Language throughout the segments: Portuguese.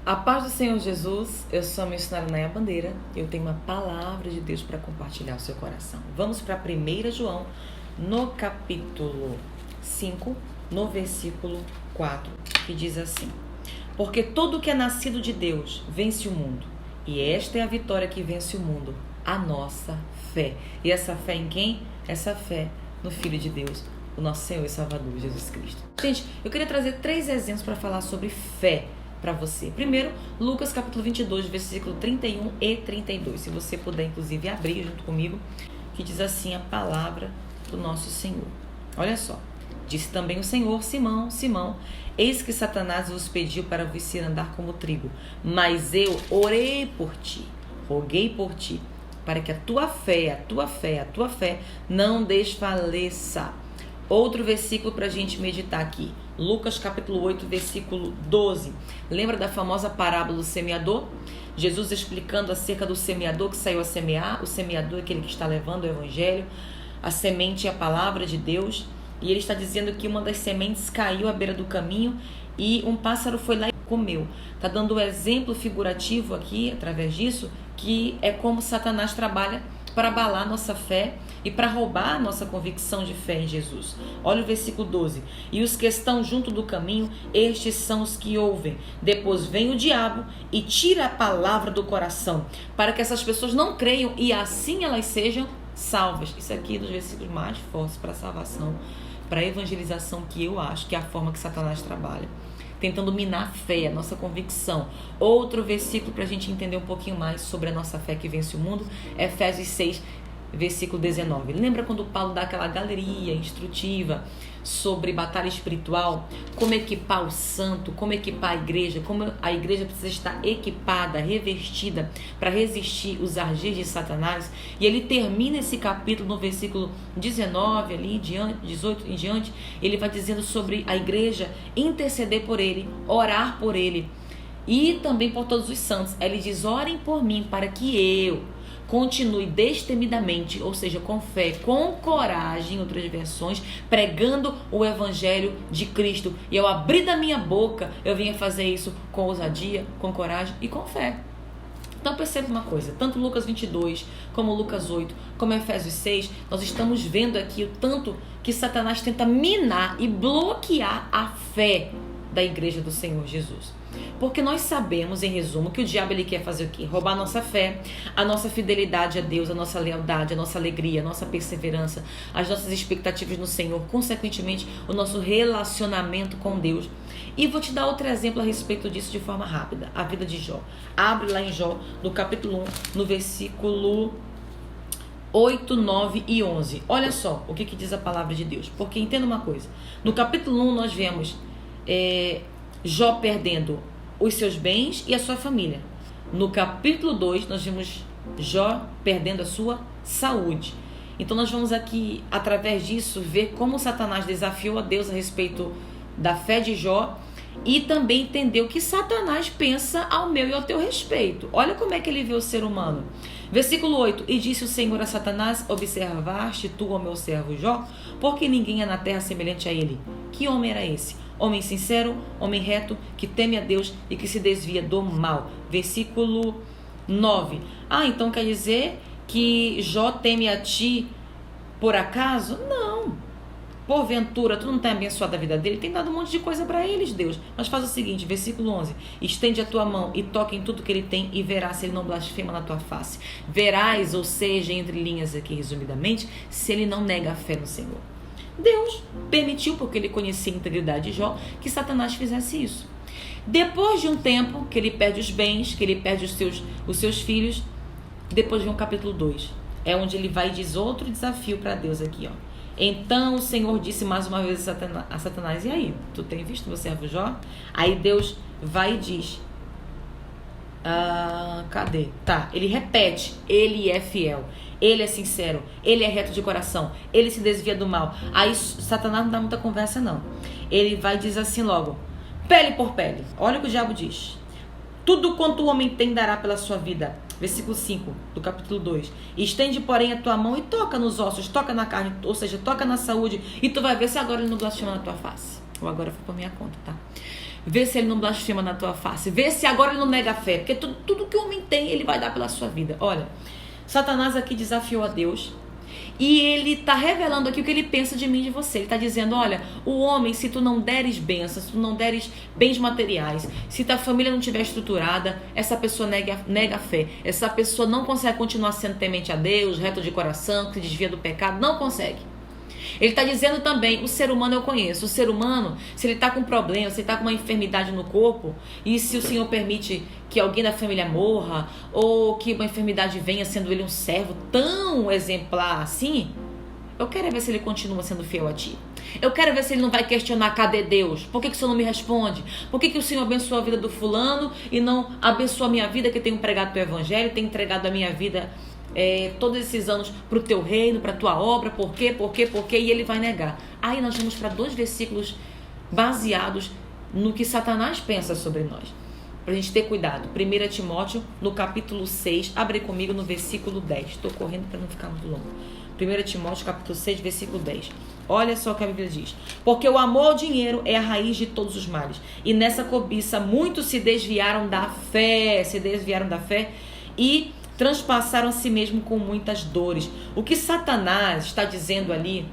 A paz do Senhor Jesus, eu sou a missionária Naya Bandeira e eu tenho uma palavra de Deus para compartilhar o seu coração. Vamos para 1 João, no capítulo 5, no versículo 4, que diz assim: Porque todo que é nascido de Deus vence o mundo, e esta é a vitória que vence o mundo, a nossa fé. E essa fé em quem? Essa fé no Filho de Deus, o nosso Senhor e Salvador, Jesus Cristo. Gente, eu queria trazer 3 exemplos para falar sobre fé para você. Primeiro, Lucas capítulo 22, versículo 31 e 32. Se você puder, inclusive, abrir junto comigo, que diz assim a palavra do nosso Senhor. Olha só. Disse também o Senhor: Simão, Simão, eis que Satanás vos pediu para vos andar como trigo, mas eu orei por ti, roguei por ti, para que a tua fé não desfaleça. Outro versículo para a gente meditar aqui. Lucas capítulo 8, versículo 12. Lembra da famosa parábola do semeador? Jesus explicando acerca do semeador que saiu a semear. O semeador é aquele que está levando o evangelho. A semente é a palavra de Deus. E ele está dizendo que uma das sementes caiu à beira do caminho e um pássaro foi lá e comeu. Está dando um exemplo figurativo aqui, através disso, que é como Satanás trabalha para abalar nossa fé e para roubar a nossa convicção de fé em Jesus. Olha o versículo 12. E os que estão junto do caminho, estes são os que ouvem. Depois vem o diabo e tira a palavra do coração, para que essas pessoas não creiam e assim elas sejam salvas. Isso aqui é dos versículos mais fortes para a salvação, para a evangelização, que eu acho que é a forma que Satanás trabalha, tentando minar a fé, a nossa convicção. Outro versículo para a gente entender um pouquinho mais sobre a nossa fé que vence o mundo, Efésios 6, versículo 19. Lembra quando Paulo dá aquela galeria instrutiva sobre batalha espiritual? Como equipar o santo, como equipar a igreja, como a igreja precisa estar equipada, revestida para resistir os ardis de Satanás. E ele termina esse capítulo no versículo 19, ali, 18 em diante. Ele vai dizendo sobre a igreja interceder por ele, orar por ele e também por todos os santos. Ele diz: orem por mim para que eu continue destemidamente, ou seja, com fé, com coragem, em outras versões, pregando o evangelho de Cristo. E ao abrir da minha boca, eu venha fazer isso com ousadia, com coragem e com fé. Então perceba uma coisa, tanto Lucas 22, como Lucas 8, como Efésios 6, nós estamos vendo aqui o tanto que Satanás tenta minar e bloquear a fé da igreja do Senhor Jesus. Porque nós sabemos, em resumo, que o diabo ele quer fazer o quê? Roubar a nossa fé, a nossa fidelidade a Deus, a nossa lealdade, a nossa alegria, a nossa perseverança, as nossas expectativas no Senhor, consequentemente, o nosso relacionamento com Deus. E vou te dar outro exemplo a respeito disso de forma rápida. A vida de Jó. Abre lá em Jó, no capítulo 1, no versículo 8, 9 e 11. Olha só o que diz a palavra de Deus. Porque entenda uma coisa. No capítulo 1 nós vemos Jó perdendo os seus bens e a sua família. No capítulo 2 nós vemos Jó perdendo a sua saúde. Então nós vamos aqui, através disso, ver como Satanás desafiou a Deus a respeito da fé de Jó e também entender o que Satanás pensa ao meu e ao teu respeito. Olha como é que ele vê o ser humano. Versículo 8. E disse o Senhor a Satanás: observaste tu, ó meu servo Jó, porque ninguém é na terra semelhante a ele. Que homem era esse? Homem sincero, homem reto, que teme a Deus e que se desvia do mal. Versículo 9. Então quer dizer que Jó teme a ti por acaso? Não. Porventura, tu não tem abençoado a vida dele? Tem dado um monte de coisa para eles, Deus. Mas faz o seguinte, versículo 11. Estende a tua mão e toca em tudo que ele tem e verás se ele não blasfema na tua face. Verás, ou seja, entre linhas aqui resumidamente, se ele não nega a fé no Senhor. Deus permitiu, porque ele conhecia a integridade de Jó, que Satanás fizesse isso. Depois de um tempo que ele perde os bens, que ele perde os seus filhos, depois vem o capítulo 2. É onde ele vai e diz outro desafio para Deus aqui, ó. Então o Senhor disse mais uma vez a Satanás: e aí, tu tem visto meu servo Jó? Aí Deus vai e diz: cadê? Ele repete: ele é fiel, ele é sincero, ele é reto de coração, ele se desvia do mal. Aí Satanás não dá muita conversa não. Ele vai e diz assim logo: pele por pele. Olha o que o diabo diz: tudo quanto o homem tem dará pela sua vida. Versículo 5 do capítulo 2. Estende, porém, a tua mão e toca nos ossos, toca na carne, ou seja, toca na saúde, e tu vai ver se agora ele não blasfema na tua face. Ou agora foi por minha conta, tá? Vê se ele não blasfema na tua face. Vê se agora ele não nega a fé. Porque tudo que o homem tem, ele vai dar pela sua vida. Olha, Satanás aqui desafiou a Deus. E ele está revelando aqui o que ele pensa de mim e de você. Ele está dizendo, olha, o homem, se tu não deres bênçãos, se tu não deres bens materiais, se tua família não estiver estruturada, essa pessoa nega a fé. Essa pessoa não consegue continuar sendo temente a Deus, reto de coração, que se desvia do pecado, não consegue. Ele está dizendo também, o ser humano eu conheço. O ser humano, se ele está com problema, se ele está com uma enfermidade no corpo, e se o Senhor permite que alguém da família morra, ou que uma enfermidade venha, sendo ele um servo tão exemplar assim, eu quero ver se ele continua sendo fiel a ti. Eu quero ver se ele não vai questionar, cadê Deus? Por que o Senhor não me responde? Por que o Senhor abençoou a vida do fulano e não abençoa a minha vida, que eu tenho pregado o teu evangelho, tenho entregado a minha vida todos esses anos para o teu reino, para a tua obra? Por quê? E ele vai negar. Aí nós vamos para 2 versículos baseados no que Satanás pensa sobre nós, para a gente ter cuidado. 1 Timóteo, no capítulo 6, abre comigo no versículo 10. Estou correndo para não ficar muito longo. 1 Timóteo, capítulo 6, versículo 10. Olha só o que a Bíblia diz. Porque o amor ao dinheiro é a raiz de todos os males. E nessa cobiça muitos se desviaram da fé. E transpassaram a si mesmo com muitas dores. O que Satanás está dizendo ali,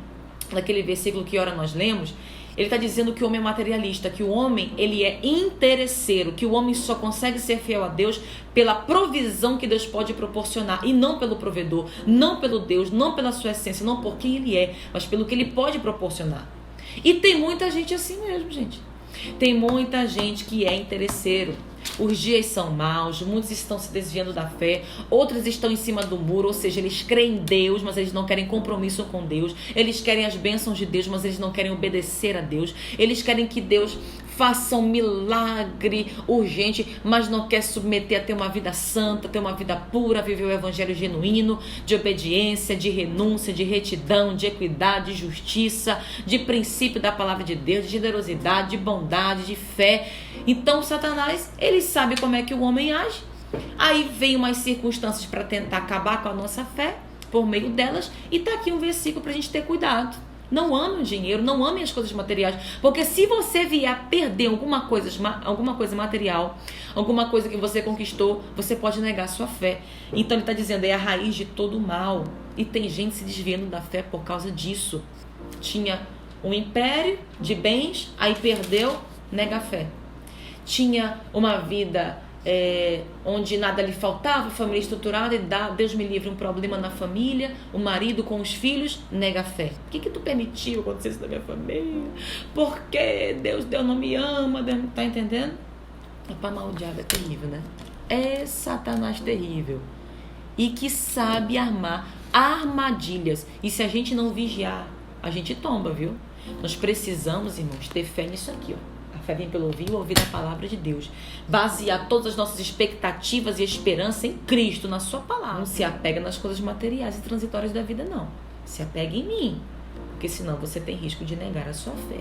naquele versículo que ora nós lemos, ele está dizendo que o homem é materialista, que o homem ele é interesseiro, que o homem só consegue ser fiel a Deus pela provisão que Deus pode proporcionar, e não pelo provedor, não pelo Deus, não pela sua essência, não por quem ele é, mas pelo que ele pode proporcionar. E tem muita gente assim mesmo, gente. Tem muita gente que é interesseiro. Os dias são maus, muitos estão se desviando da fé, outros estão em cima do muro, ou seja, eles creem em Deus, mas eles não querem compromisso com Deus, eles querem as bênçãos de Deus, mas eles não querem obedecer a Deus, eles querem que Deus faça um milagre urgente, mas não quer submeter a ter uma vida santa, ter uma vida pura, viver o evangelho genuíno, de obediência, de renúncia, de retidão, de equidade, de justiça, de princípio da palavra de Deus, de generosidade, de bondade, de fé. Então Satanás, ele sabe como é que o homem age. Aí vem umas circunstâncias para tentar acabar com a nossa fé por meio delas, e está aqui um versículo para a gente ter cuidado. Não ame o dinheiro, não ame as coisas materiais, porque se você vier a perder alguma coisa material, alguma coisa que você conquistou, você pode negar a sua fé. Então ele está dizendo, é a raiz de todo o mal, e tem gente se desviando da fé por causa disso. Tinha um império de bens, aí perdeu, nega a fé. Tinha uma vida onde nada lhe faltava, família estruturada, e Deus me livre, um problema na família, o marido com os filhos, nega a fé. O que tu permitiu acontecer isso na minha família? Porque Deus não me ama, Deus, tá entendendo? Para mal o diabo é terrível, né? É Satanás terrível, e que sabe armar armadilhas, e se a gente não vigiar, a gente tomba, viu? Nós precisamos, irmãos, ter fé nisso aqui, ó. A fé vem pelo ouvir a palavra de Deus. Basear todas as nossas expectativas e esperança em Cristo, na sua palavra. Não se apega nas coisas materiais e transitórias da vida, não. Se apega em mim, porque senão você tem risco de negar a sua fé.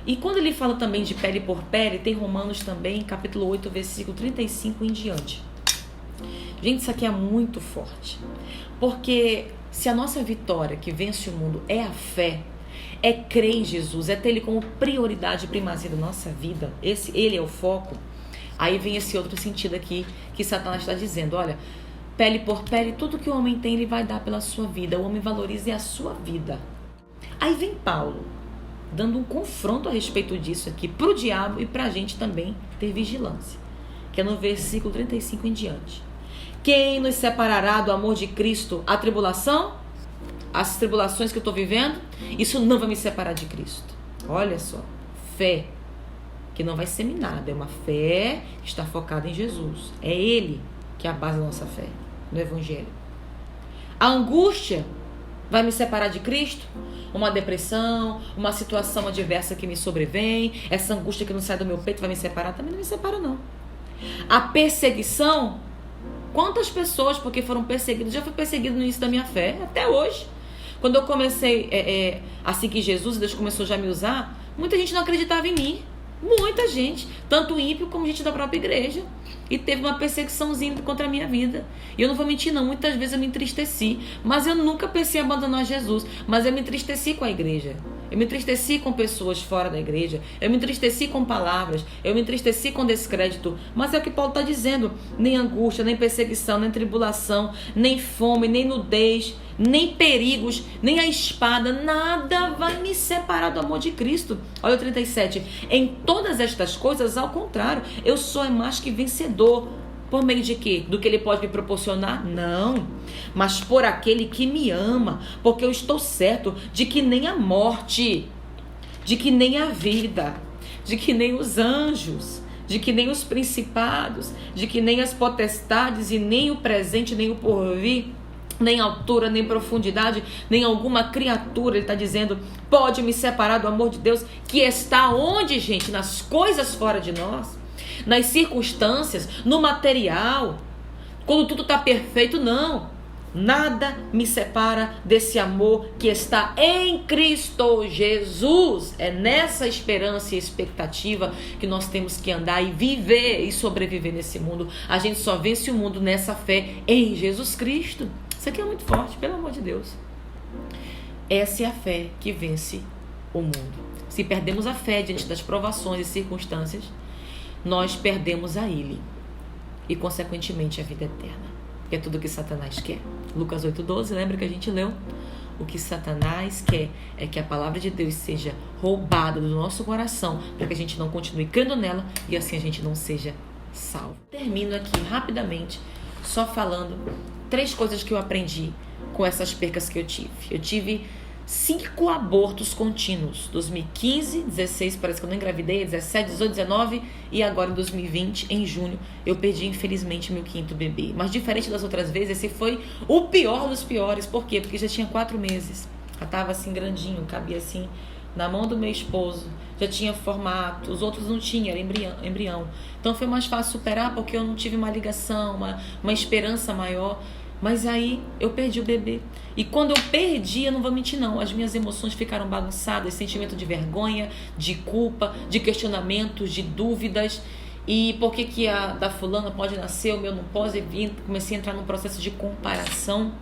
E quando ele fala também de pele por pele, tem Romanos também, capítulo 8, versículo 35 em diante. Gente, isso aqui é muito forte. Porque se a nossa vitória que vence o mundo é a fé, é crer em Jesus, é ter Ele como prioridade e primazia da nossa vida, Ele é o foco, aí vem esse outro sentido aqui que Satanás está dizendo, olha, pele por pele, tudo que o homem tem, ele vai dar pela sua vida, o homem valoriza a sua vida. Aí vem Paulo, dando um confronto a respeito disso aqui, para o diabo e para a gente também ter vigilância, que é no versículo 35 em diante. Quem nos separará do amor de Cristo? A tribulação? As tribulações que eu estou vivendo, isso não vai me separar de Cristo. Olha só, fé que não vai ser minada, é uma fé que está focada em Jesus. É Ele que é a base da nossa fé, no Evangelho. A angústia vai me separar de Cristo? Uma depressão, uma situação adversa que me sobrevém, essa angústia que não sai do meu peito vai me separar? Também não me separa, não. A perseguição, quantas pessoas, porque foram perseguidas, já fui perseguido no início da minha fé, até hoje. Quando eu comecei a seguir Jesus, Deus começou já a me usar, muita gente não acreditava em mim. Muita gente, tanto ímpio como gente da própria igreja. e teve uma perseguiçãozinha contra a minha vida. E eu não vou mentir não, muitas vezes eu me entristeci, mas eu nunca pensei em abandonar Jesus, mas eu me entristeci com a igreja. Eu me entristeci com pessoas fora da igreja, eu me entristeci com palavras, eu me entristeci com descrédito, mas é o que Paulo está dizendo, nem angústia, nem perseguição, nem tribulação, nem fome, nem nudez, nem perigos, nem a espada, nada vai me separar do amor de Cristo. Olha o 37, em todas estas coisas, ao contrário, eu sou mais que vencedor. Por meio de quê? Do que ele pode me proporcionar? Não, mas por aquele que me ama, porque eu estou certo de que nem a morte, de que nem a vida, de que nem os anjos, de que nem os principados, de que nem as potestades e nem o presente, nem o porvir, nem altura, nem profundidade, nem alguma criatura, ele está dizendo, pode me separar do amor de Deus, que está onde, gente? Nas coisas fora de nós, nas circunstâncias, no material, quando tudo está perfeito, não. Nada me separa desse amor que está em Cristo Jesus. É nessa esperança e expectativa que nós temos que andar e viver e sobreviver nesse mundo. A gente só vence o mundo nessa fé em Jesus Cristo. Isso aqui é muito forte, pelo amor de Deus. Essa é a fé que vence o mundo. Se perdemos a fé diante das provações e circunstâncias, nós perdemos a Ele e, consequentemente, a vida eterna. Que é tudo o que Satanás quer. Lucas 8,12, lembra que a gente leu? O que Satanás quer é que a palavra de Deus seja roubada do nosso coração, para que a gente não continue crendo nela e assim a gente não seja salvo. Termino aqui rapidamente, só falando 3 coisas que eu aprendi com essas percas que eu tive. Eu tive 5 abortos contínuos, 2015, 16, parece que eu não engravidei, 17, 18, 19 e agora em 2020, em junho, eu perdi infelizmente meu 5º bebê. Mas diferente das outras vezes, esse foi o pior dos piores. Por quê? Porque já tinha 4 meses, já estava assim grandinho, cabia assim na mão do meu esposo, já tinha formato, os outros não tinham, era embrião. Então foi mais fácil superar porque eu não tive uma ligação, uma esperança maior. Mas aí eu perdi o bebê. E quando eu perdi, eu não vou mentir não, as minhas emoções ficaram bagunçadas, sentimento de vergonha, de culpa, de questionamentos, de dúvidas. E por que a da fulana pode nascer, o meu não pode? Comecei a entrar num processo de comparação.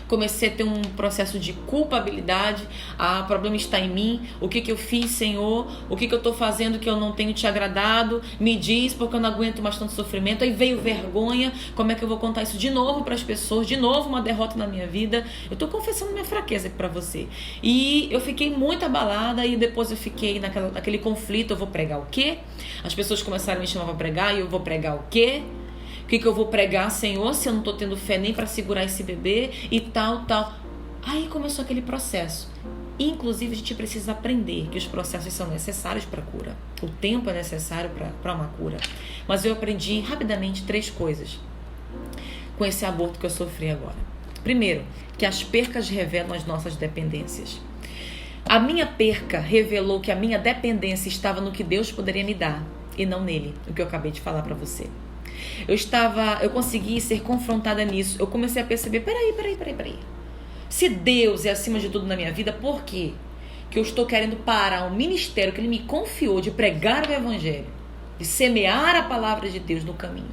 Comecei a ter um processo de culpabilidade. O problema está em mim. O que eu fiz, Senhor? O que eu estou fazendo que eu não tenho te agradado? Me diz, porque eu não aguento mais tanto sofrimento. Aí veio vergonha. Como é que eu vou contar isso de novo para as pessoas? De novo uma derrota na minha vida. Eu estou confessando minha fraqueza aqui para você. E eu fiquei muito abalada. E depois eu fiquei naquele conflito. Eu vou pregar o quê? As pessoas começaram a me chamar para pregar. E eu vou pregar o quê? O que eu vou pregar, Senhor, se eu não estou tendo fé nem para segurar esse bebê e tal. Aí começou aquele processo. Inclusive, a gente precisa aprender que os processos são necessários para a cura. O tempo é necessário para uma cura. Mas eu aprendi rapidamente 3 coisas com esse aborto que eu sofri agora. Primeiro, que as percas revelam as nossas dependências. A minha perca revelou que a minha dependência estava no que Deus poderia me dar e não nele, o que eu acabei de falar para você. Eu consegui ser confrontada nisso. Eu comecei a perceber, peraí. Se Deus é acima de tudo na minha vida, por quê? Que eu estou querendo parar um ministério que Ele me confiou de pregar o Evangelho, de semear a palavra de Deus no caminho.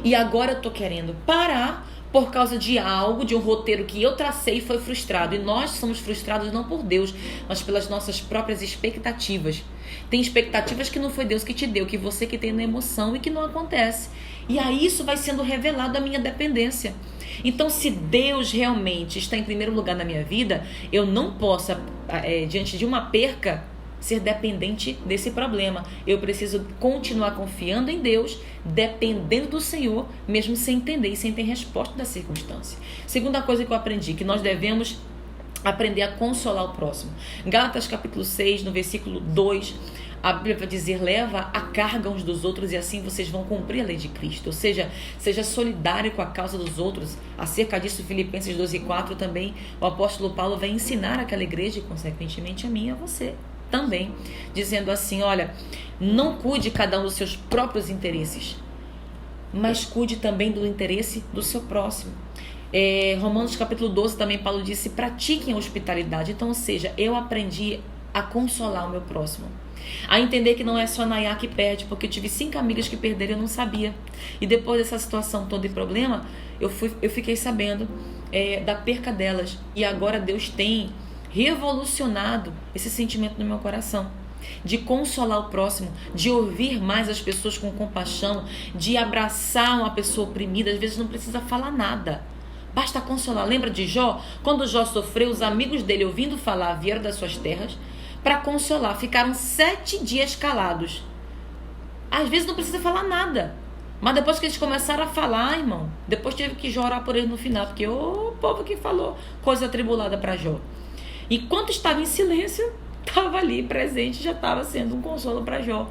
E agora eu estou querendo parar por causa de algo, de um roteiro que eu tracei e foi frustrado. E nós somos frustrados não por Deus, mas pelas nossas próprias expectativas. Tem expectativas que não foi Deus que te deu, que você que tem na emoção e que não acontece. E aí isso vai sendo revelado a minha dependência. Então, se Deus realmente está em primeiro lugar na minha vida, eu não posso, diante de uma perca, ser dependente desse problema. Eu preciso continuar confiando em Deus, dependendo do Senhor, mesmo sem entender e sem ter resposta da circunstância. Segunda coisa que eu aprendi, que nós devemos aprender a consolar o próximo. Gálatas capítulo 6, no versículo 2, a Bíblia vai dizer, leva a carga uns dos outros e assim vocês vão cumprir a lei de Cristo. Ou seja, seja solidário com a causa dos outros. Acerca disso, Filipenses 12:4 também, o apóstolo Paulo vai ensinar aquela igreja e consequentemente a mim e a você também, dizendo assim, olha, não cuide cada um dos seus próprios interesses, mas cuide também do interesse do seu próximo. Romanos capítulo 12 também Paulo disse, pratiquem a hospitalidade. Então, ou seja, eu aprendi a consolar o meu próximo. A entender que não é só a Nayá que perde, porque eu tive 5 amigas que perderam e eu não sabia. E depois dessa situação toda e problema, eu fiquei sabendo da perca delas. E agora Deus tem revolucionado esse sentimento no meu coração. De consolar o próximo, de ouvir mais as pessoas com compaixão, de abraçar uma pessoa oprimida. Às vezes não precisa falar nada, basta consolar. Lembra de Jó? Quando Jó sofreu, os amigos dele, ouvindo falar, vieram das suas terras para consolar. Ficaram 7 dias calados. Às vezes não precisa falar nada, mas depois que eles começaram a falar, irmão, depois teve que Jó orar por eles no final, porque o povo que falou coisa atribulada para Jó. Enquanto estava em silêncio, estava ali presente, já estava sendo um consolo para Jó.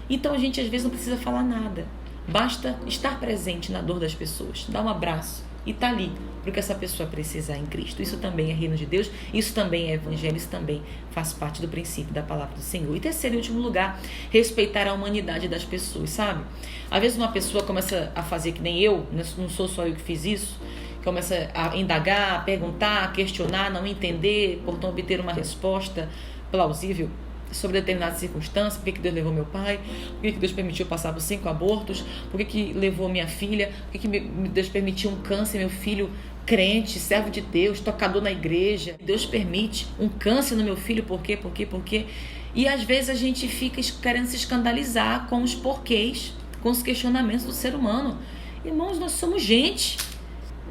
Então a gente às vezes não precisa falar nada, basta estar presente na dor das pessoas, dar um abraço e tá ali porque essa pessoa precisar em Cristo. Isso também é reino de Deus, isso também é evangelho, isso também faz parte do princípio da palavra do Senhor. E terceiro e último lugar, respeitar a humanidade das pessoas, sabe? Às vezes uma pessoa começa a fazer que nem eu, não sou só eu que fiz isso, começa a indagar, a perguntar, a questionar, não entender, por não obter uma resposta plausível sobre determinada circunstância. Por que Deus levou meu pai? Por que Deus permitiu passar por 5 abortos? Por que levou minha filha? Por que Deus permitiu um câncer? Meu filho crente, servo de Deus, tocador na igreja. Deus permite um câncer no meu filho. Por quê? Por quê? Por quê? E às vezes a gente fica querendo se escandalizar com os porquês, com os questionamentos do ser humano. Irmãos, nós somos gente.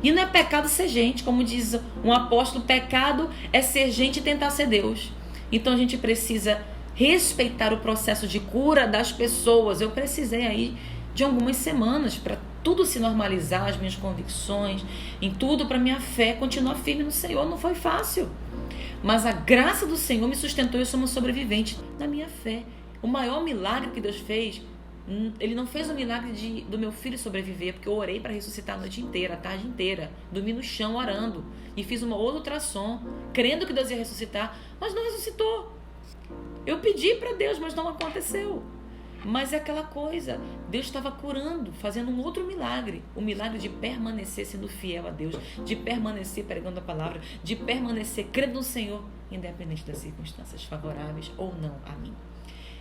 E não é pecado ser gente. Como diz um apóstolo, pecado é ser gente e tentar ser Deus. Então a gente precisa respeitar o processo de cura das pessoas. Eu precisei aí de algumas semanas para tudo se normalizar, as minhas convicções, em tudo, para minha fé continuar firme no Senhor. Não foi fácil, mas a graça do Senhor me sustentou e eu sou uma sobrevivente da minha fé. O maior milagre que Deus fez, Ele não fez o milagre do meu filho sobreviver, porque eu orei para ressuscitar a noite inteira, a tarde inteira, dormi no chão orando e fiz uma outra ultrassom, crendo que Deus ia ressuscitar, mas não ressuscitou. Eu pedi para Deus, mas não aconteceu. Mas é aquela coisa, Deus estava curando, fazendo um outro milagre, o milagre de permanecer sendo fiel a Deus, de permanecer pregando a palavra, de permanecer crendo no Senhor, independente das circunstâncias favoráveis ou não a mim.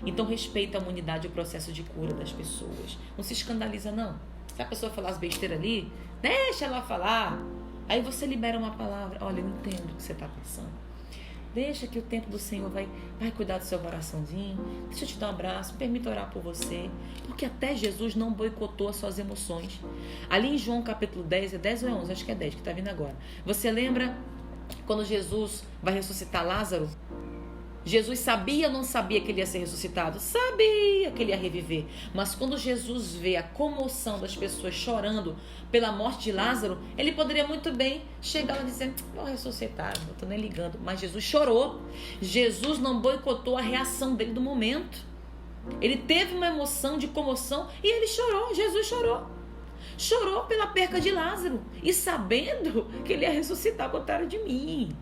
Então respeita a humanidade e o processo de cura das pessoas. Não se escandaliza, não. Se a pessoa falar as besteiras ali, deixa ela falar. Aí você libera uma palavra. Olha, eu entendo o que você está pensando. Deixa que o tempo do Senhor vai cuidar do seu coraçãozinho. Deixa eu te dar um abraço, permita orar por você. Porque até Jesus não boicotou as suas emoções. Ali em João capítulo 10, é 10 ou é 11? Acho que é 10 que está vindo agora. Você lembra quando Jesus vai ressuscitar Lázaro? Jesus sabia ou não sabia que ele ia ser ressuscitado? Sabia que ele ia reviver. Mas quando Jesus vê a comoção das pessoas chorando pela morte de Lázaro, ele poderia muito bem chegar lá e dizer, vou ressuscitar, não estou nem ligando. Mas Jesus chorou. Jesus não boicotou a reação dele do momento. Ele teve uma emoção de comoção e ele chorou. Jesus chorou. Chorou pela perca de Lázaro. E sabendo que ele ia ressuscitar ao contrário de mim.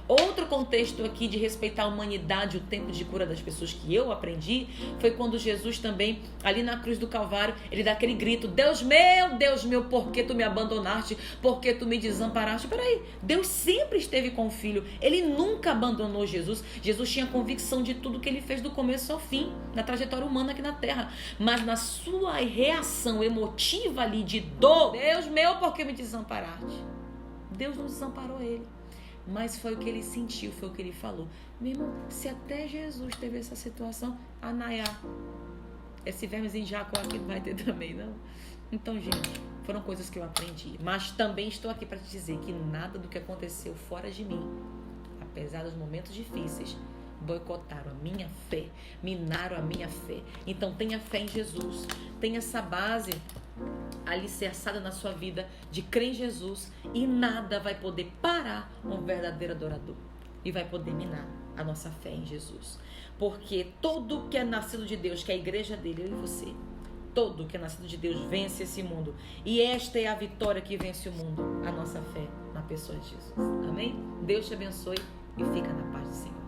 Outro contexto aqui de respeitar a humanidade, o tempo de cura das pessoas que eu aprendi, foi quando Jesus também, ali na cruz do Calvário, ele dá aquele grito, Deus meu, por que tu me abandonaste? Por que tu me desamparaste? Peraí, Deus sempre esteve com o Filho, ele nunca abandonou Jesus. Jesus tinha convicção de tudo que ele fez do começo ao fim, na trajetória humana aqui na Terra, mas na sua reação emotiva ali de dor, Deus meu, por que me desamparaste? Deus não desamparou ele. Mas foi o que ele sentiu, foi o que ele falou. Meu irmão, se até Jesus teve essa situação, a Nayá, esse vermezinho de Jacó aqui não vai ter também, não? Então, gente, foram coisas que eu aprendi. Mas também estou aqui para te dizer que nada do que aconteceu fora de mim, apesar dos momentos difíceis, boicotaram a minha fé, minaram a minha fé. Então, tenha fé em Jesus, tenha essa base alicerçada na sua vida de crer em Jesus e nada vai poder parar um verdadeiro adorador e vai poder minar a nossa fé em Jesus, porque todo que é nascido de Deus, que é a igreja dele, eu e você, todo que é nascido de Deus vence esse mundo, e esta é a vitória que vence o mundo, a nossa fé na pessoa de Jesus. Amém? Deus te abençoe e fica na paz do Senhor.